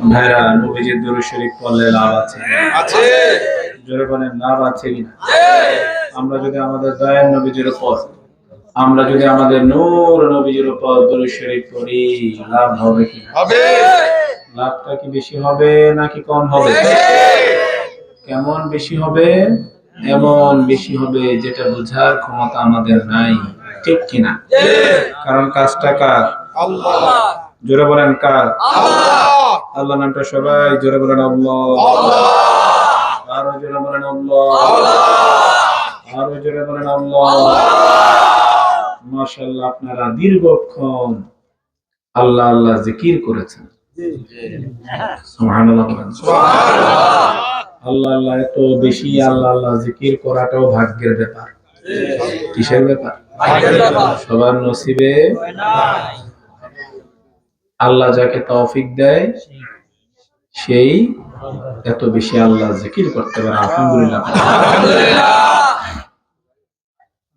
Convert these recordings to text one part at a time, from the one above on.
ভাইরা নবীজির দুরূদ শরীফ পড়লে লাভ আছে? আছে। জোরে বলেন, লাভ আছে কিনা? আমরা যদি আমাদের দয়ার নবীজির উপর, আমরা যদি আমাদের নূর নবীজির উপর দুরূদ শরীফ পড়ি, লাভ হবে কি? হবে। লাভটা কি বেশি হবে নাকি কম হবে? কেমন বেশি হবে? এমন বেশি হবে যেটা বোঝার ক্ষমতা আমাদের নাই, ঠিক কিনা? কারণ কাজটা কার? আল্লাহ। জোরে বলেন কার? আল্লাহ। আল্লাহ নামটা সবাই জোরে বলেন আল্লাহ। আরো জোরে বলেন আল্লাহ। আরো জোরে বলেন আল্লাহ। মাশাআল্লাহ, আপনারা দীর্ঘক্ষণ আল্লাহ আল্লাহ জিকির করেছেন। সুবহানাল্লাহ। আল্লাহ আল্লাহ, এত বেশি আল্লাহ আল্লাহ জিকির করাটাও ভাগ্যের ব্যাপার। কিসের ব্যাপার? সবার নসিবে আল্লাহ যাকে তৌফিক দেয় সেই এত বেশি আল্লাহ জিকির করতে পারে। আলহামদুলিল্লাহ।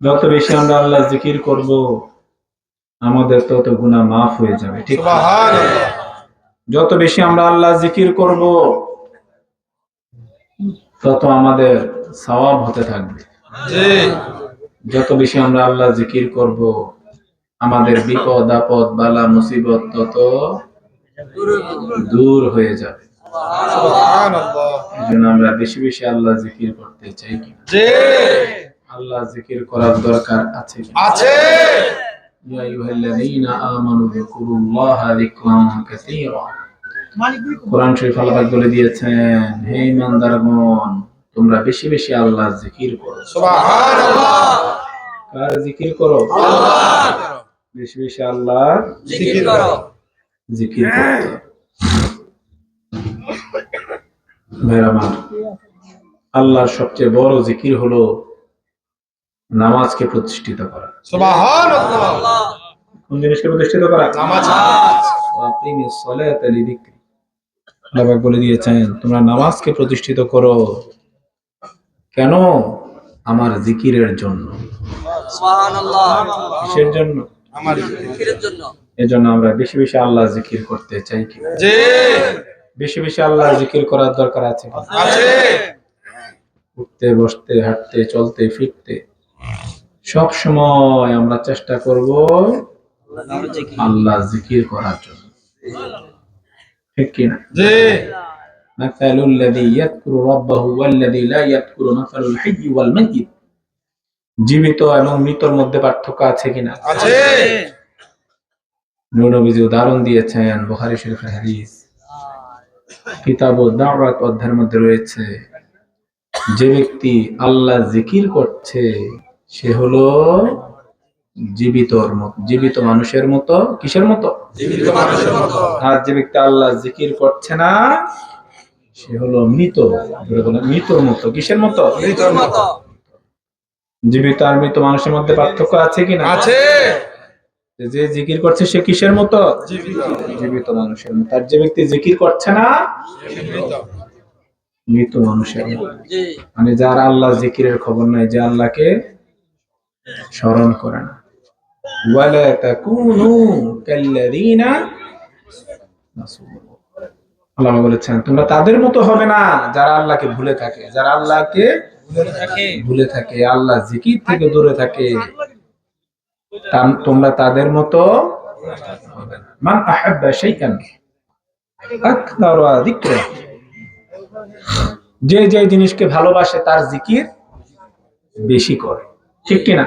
যত বেশি আমরা আল্লাহ জিকির করব আমাদের তত গুনাহ মাফ হয়ে যাবে, ঠিক? সুবহানাল্লাহ। যত বেশি আমরা আল্লাহ জিকির করব তত আমাদের সওয়াব হতে থাকবে। জি। যত বেশি আমরা আল্লাহ জিকির করব আমাদের বিপদ আপদ বালা মুসিবত তত দূর হয়ে যাবে। সুবহানাল্লাহ। এজন্য আমরা বেশি বেশি আল্লাহ জিকির করতে চাই কি? জি। আল্লাহ জিকির করার দরকার আছে কি? আছে। ইয়া আইয়ুহাল্লাযীনা আমানু যিকুরুল্লাহা যিকরান কাসীরা। কোরআন শরীফ আল্লাহ বলে দিয়েছেন, হে ঈমানদারগণ, তোমরা বেশি বেশি আল্লাহ জিকির করো। সুবহানাল্লাহ। কার জিকির করো? আল্লাহ। বেশি বেশি আল্লাহ জিকির করো। জিকির করতে ভাইরা আমার, আল্লাহর সবচেয়ে বড় জিকির হলো নামাজকে প্রতিষ্ঠিত করা। সুবহানাল্লাহ। কোন জিনিসকে প্রতিষ্ঠিত করা? নামাজ। আকিমিস সালাতা লিযিকরি। আল্লাহ বলে দিয়েছেন, তোমরা নামাজকে প্রতিষ্ঠিত করো। কেন? আমার জিকিরের জন্য। সুবহানাল্লাহ। কিসের জন্য? আমার জিকিরের জন্য। এজন্য আমরা বেশি বেশি আল্লাহ জিকির করতে চাই কি? জি। বেশি বেশি আল্লাহ জিকির করার দরকার আছে কি? আছে। উঠতে বসতে হাঁটতে চলতে ফিরতে সব সময় আমরা চেষ্টা করব আল্লাহ জিকির করার জন্য, ঠিক কি না? জি। মাসালুল লাযী ইয়াযকুরু রাব্বাহু ওয়াল লাযী লা ইয়াযকুরু মাসালুল হাইয়্যি ওয়াল মাইয়্যিত। জীবিত এবং মৃতর মধ্যে পার্থক্য আছে কিনা? আছে। নবীজি উদাহরণ দিয়েছেন, বুখারী শরীফের হাদিস, কিতাবুদ দাওয়াত অধ্যায়ের মধ্যে রয়েছে, যে ব্যক্তি আল্লাহ জিকির করছে সে হলো জীবিত মানুষের মতো। কিসের মতো? জীবিত মানুষের মতো। আর যে ব্যক্তি আল্লাহ জিকির করছে না সে হলো মৃত। মৃতর মতো। কিসের মতো? মৃতর মতো। জীবিত আর মৃত মানুষের মধ্যে পার্থক্য আছে কিনা? আছে। যে জিকির করছে সে কিসের মতো? জীবিত মানুষের মতো। আর যে ব্যক্তি জিকির করছে না মৃত মানুষের মতো। মানে যার আল্লাহ জিকিরের খবর নাই, যে আল্লাহকে স্মরণ করে না। ওয়ালা তাকুনু কাল্লাযীনা নাসুল্লাহ। আল্লাহ বলেছেন, তোমরা তাদের মতো হবে না যারা আল্লাহকে ভুলে থাকে। যারা আল্লাহকে ভুলে থাকে, আল্লাহ জিকির থেকে দূরে থাকে, তোমরা তাদের মতো হবে না। মান আহাব্বা শাইআন আকতারা যিকরা। যে যে জিনিসকে ভালোবাসে তার জিকির বেশি করে, ঠিক কি না?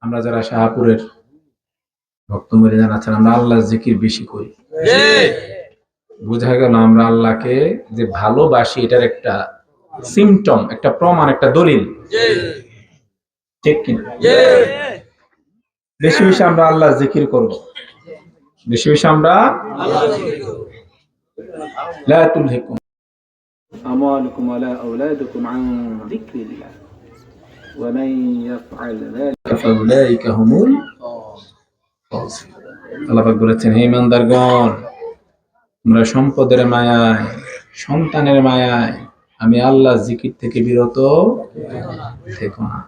আমরা যারা শাহপুরের ভক্ত মুরিদান আছেন, আমরা আল্লাহর জিকির বেশি করি। বোঝা গেল আমরা আল্লাহকে যে ভালোবাসি এটার একটা সিম্পটম, একটা প্রমাণ, একটা দলিল, ঠিক কি না? বেশি বেশি আমরা আল্লাহ জিকির করব। বেশি বেশি আমরা আল্লাহ জিকির করব। লা তুলহিকুম আমওয়ালুকুম ওয়ালা আওলাদুকুম আন যিকরিল্লাহ ওয়া মান ইয়াফআল যালিকা ফাউলাইকা হুমুল ফাসিকুন। আল্লাহ পাক বলেছেন, হে ঈমানদারগণ, তোমরা সম্পদের মায়ায়, সন্তানের মায়ায় আমি আল্লাহ জিকির থেকে বিরত থেকো না।